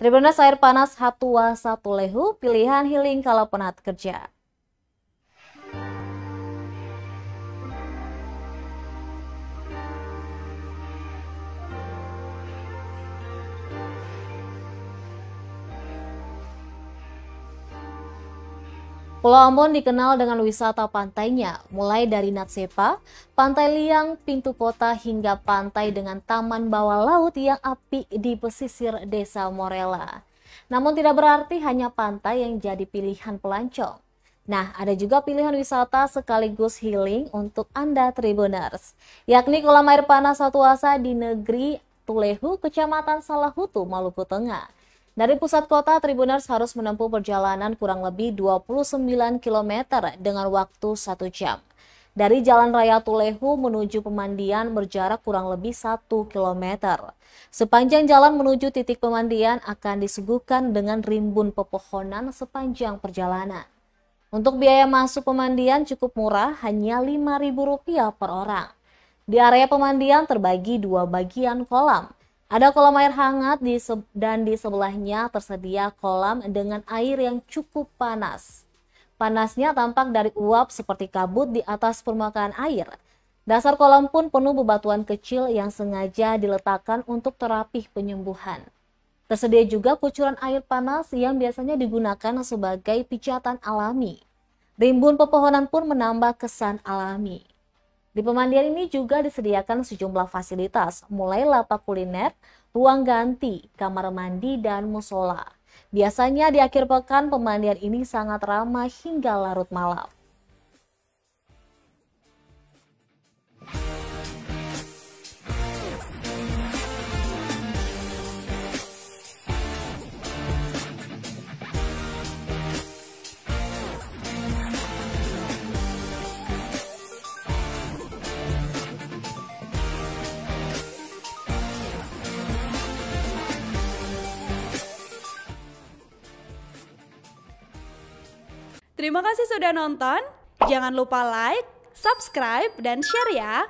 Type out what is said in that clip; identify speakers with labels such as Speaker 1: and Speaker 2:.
Speaker 1: Tribuners air panas Hatuasa Tulehu, pilihan healing kalau penat kerja. Pulau Ambon dikenal dengan wisata pantainya, mulai dari Natsepa, Pantai Liang, Pintu Kota, hingga pantai dengan taman bawah laut yang apik di pesisir Desa Morela. Namun tidak berarti hanya pantai yang jadi pilihan pelancong. Nah, ada juga pilihan wisata sekaligus healing untuk Anda Tribuners, yakni kolam air panas Hatuasa di negeri Tulehu, Kecamatan Salahutu, Maluku Tengah. Dari pusat kota, Tribuners harus menempuh perjalanan kurang lebih 29 km dengan waktu 1 jam. Dari Jalan Raya Tulehu menuju pemandian berjarak kurang lebih 1 km. Sepanjang jalan menuju titik pemandian akan disuguhkan dengan rimbun pepohonan sepanjang perjalanan. Untuk biaya masuk pemandian cukup murah, hanya Rp5.000 per orang. Di area pemandian terbagi 2 bagian kolam. Ada kolam air hangat dan di sebelahnya tersedia kolam dengan air yang cukup panas. Panasnya tampak dari uap seperti kabut di atas permukaan air. Dasar kolam pun penuh bebatuan kecil yang sengaja diletakkan untuk terapi penyembuhan. Tersedia juga kucuran air panas yang biasanya digunakan sebagai pijatan alami. Rimbun pepohonan pun menambah kesan alami. Di pemandian ini juga disediakan sejumlah fasilitas, mulai lapak kuliner, ruang ganti, kamar mandi, dan musola. Biasanya di akhir pekan pemandian ini sangat ramai hingga larut malam.
Speaker 2: Terima kasih sudah nonton. Jangan lupa like, subscribe, dan share ya.